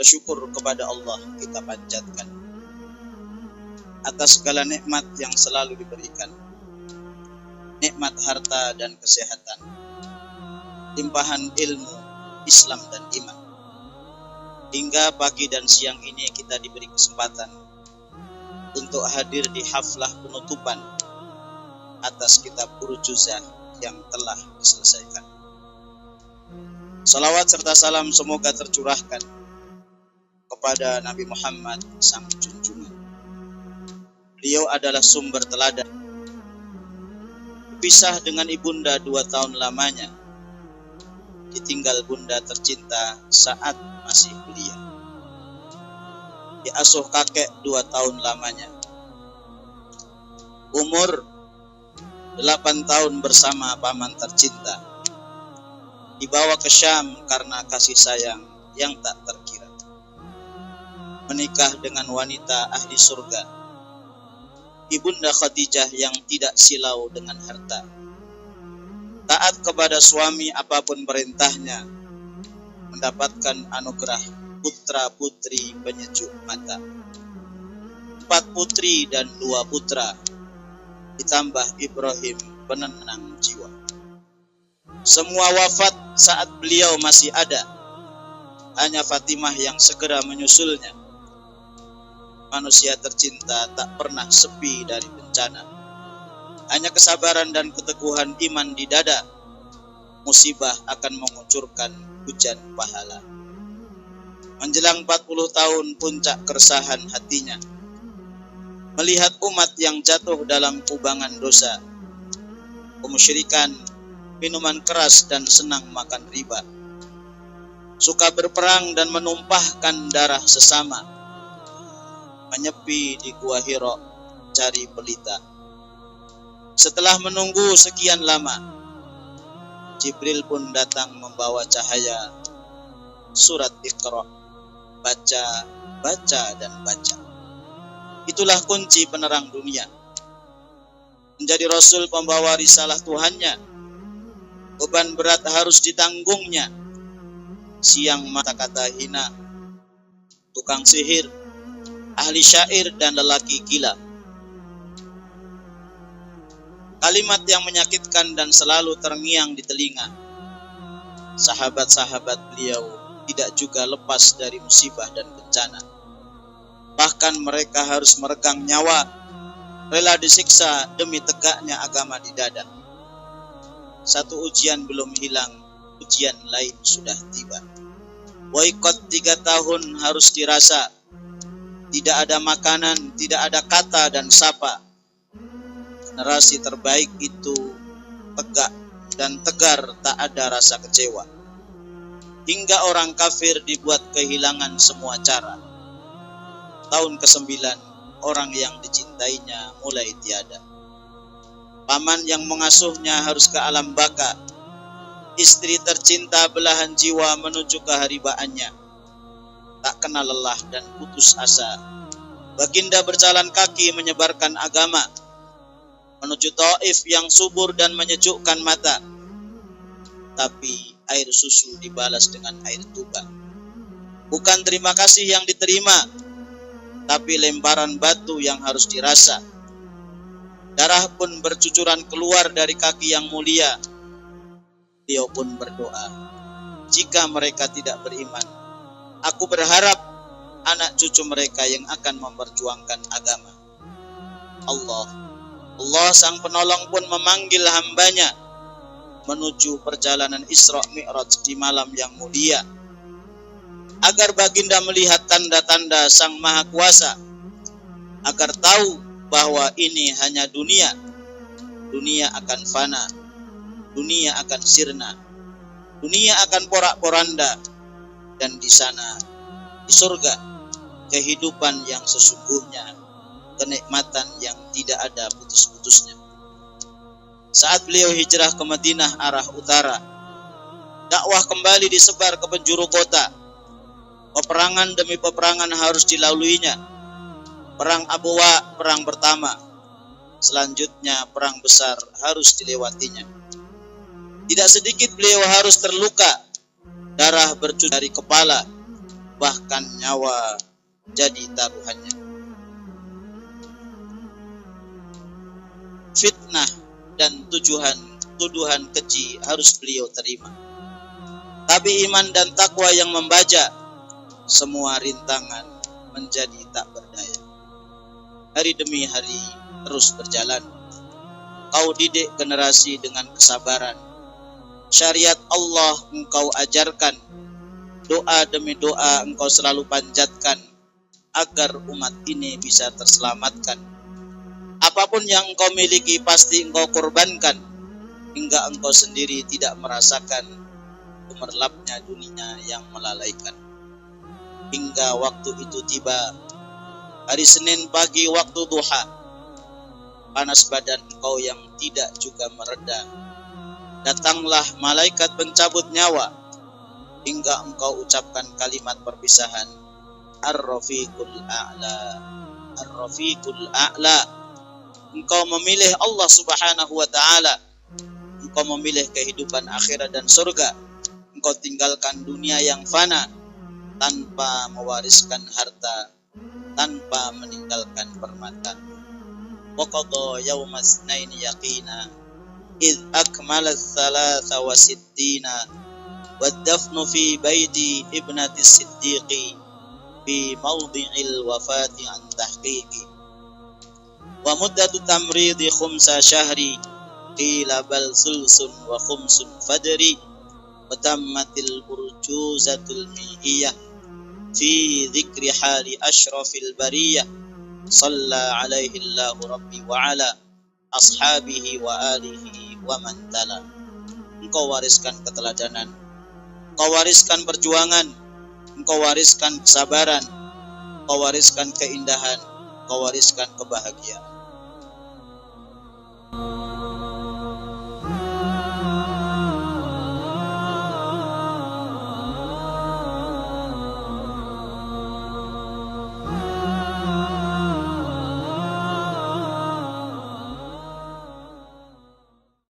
bersyukur kepada Allah kita panjatkan atas segala nikmat yang selalu diberikan. Nikmat harta dan kesehatan, limpahan ilmu, Islam dan iman. Hingga pagi dan siang ini kita diberi kesempatan untuk hadir di haflah penutupan atas kitab Urjuzah yang telah diselesaikan. Salawat serta salam semoga tercurahkan kepada Nabi Muhammad sang junjungan. Beliau adalah sumber teladan. Berpisah dengan ibunda 2 tahun lamanya, ditinggal bunda tercinta saat masih belia. Diasuh kakek 2 tahun lamanya. Umur 8 tahun bersama paman tercinta. Dibawa ke Syam karena kasih sayang yang tak terkira. Menikah dengan wanita ahli surga, Ibunda Khadijah yang tidak silau dengan harta. Taat kepada suami apapun perintahnya, mendapatkan anugerah putra-putri penyejuk mata. 4 putri dan 2 putra, ditambah Ibrahim penenang jiwa. Semua wafat saat beliau masih ada, hanya Fatimah yang segera menyusulnya. Manusia tercinta tak pernah sepi dari bencana. Hanya kesabaran dan keteguhan iman di dada, musibah akan mengucurkan hujan pahala. Menjelang 40 tahun puncak keresahan hatinya, melihat umat yang jatuh dalam kubangan dosa, kemusyrikan, minuman keras dan senang makan riba, suka berperang dan menumpahkan darah sesama, menyepi di Gua Hira cari pelita. Setelah menunggu sekian lama, Jibril pun datang membawa cahaya surat Iqra. Baca, baca dan baca. Itulah kunci penerang dunia. Menjadi rasul pembawa risalah Tuhannya, beban berat harus ditanggungnya. Siang mata kata hina, tukang sihir, ahli syair dan lelaki gila. Kalimat yang menyakitkan dan selalu terngiang di telinga. Sahabat-sahabat beliau tidak juga lepas dari musibah dan bencana. Bahkan mereka harus meregang nyawa, rela disiksa demi tegaknya agama di dada. Satu ujian belum hilang, ujian lain sudah tiba. Boikot 3 tahun harus dirasa. Tidak ada makanan, tidak ada kata dan sapa. Generasi terbaik itu tegak dan tegar, tak ada rasa kecewa. Hingga orang kafir dibuat kehilangan semua cara. Tahun ke-9, orang yang dicintainya mulai tiada. Paman yang mengasuhnya harus ke alam baka. Istri tercinta belahan jiwa menuju keharibaannya. Tak kenal lelah dan putus asa, baginda berjalan kaki menyebarkan agama, menuju Taif yang subur dan menyejukkan mata. Tapi air susu dibalas dengan air tuba. Bukan terima kasih yang diterima, tapi lemparan batu yang harus dirasa. Darah pun bercucuran keluar dari kaki yang mulia. Beliau pun berdoa, jika mereka tidak beriman, aku berharap anak cucu mereka yang akan memperjuangkan agama. Allah sang penolong pun memanggil hambanya menuju perjalanan Isra Mi'raj di malam yang mulia, agar baginda melihat tanda-tanda Sang Maha Kuasa, agar tahu bahwa ini hanya dunia. Dunia akan fana, dunia akan sirna, dunia akan porak-poranda, dan di sana, di surga, kehidupan yang sesungguhnya, kenikmatan yang tidak ada putus-putusnya. Saat beliau hijrah ke Madinah arah utara, dakwah kembali disebar ke penjuru kota. Peperangan demi peperangan harus dilaluinya. Perang Abwa, perang pertama. Selanjutnya perang besar harus dilewatinya. Tidak sedikit beliau harus terluka. Darah bercucuran dari kepala. bahkan nyawa jadi taruhannya. Fitnah dan tuduhan keji harus beliau terima. Tapi iman dan takwa yang membaja, semua rintangan menjadi tak berdaya. Hari demi hari terus berjalan. Kau didik generasi dengan kesabaran. Syariat Allah engkau ajarkan. Doa demi doa engkau selalu panjatkan agar umat ini bisa terselamatkan. Apapun yang engkau miliki pasti engkau korbankan, hingga engkau sendiri tidak merasakan gemerlapnya dunia yang melalaikan. Hingga waktu itu tiba, hari Senin pagi waktu duha, panas badan engkau yang tidak juga mereda. Datanglah malaikat pencabut nyawa, hingga engkau ucapkan kalimat perpisahan, Ar-Rafiqul A'la, Ar-Rafiqul A'la. Engkau memilih Allah Subhanahu wa ta'ala. Engkau memilih kehidupan akhirat dan surga. Engkau tinggalkan dunia yang fana tanpa mewariskan harta, tanpa meninggalkan permata. Wa qadha yawmas naini yaqina idh akmala thalatha wa sittina waddafnu fi baiti ibnati siddiqi fi mawdi'il wafati an tahqiqi wa muddatu tamridi khumsa syahri qila bal sulsun wa khumsun fadri wa tammatil urjuzatul mihiyah fi dhikri hali ashrafil bariyah salla alaihi allahu rabbi wa ala ashabihi wa alihi wa man tala. Engkau wariskan keteladanan, engkau wariskan perjuangan, engkau wariskan kesabaran, engkau wariskan keindahan, engkau wariskan kebahagiaan.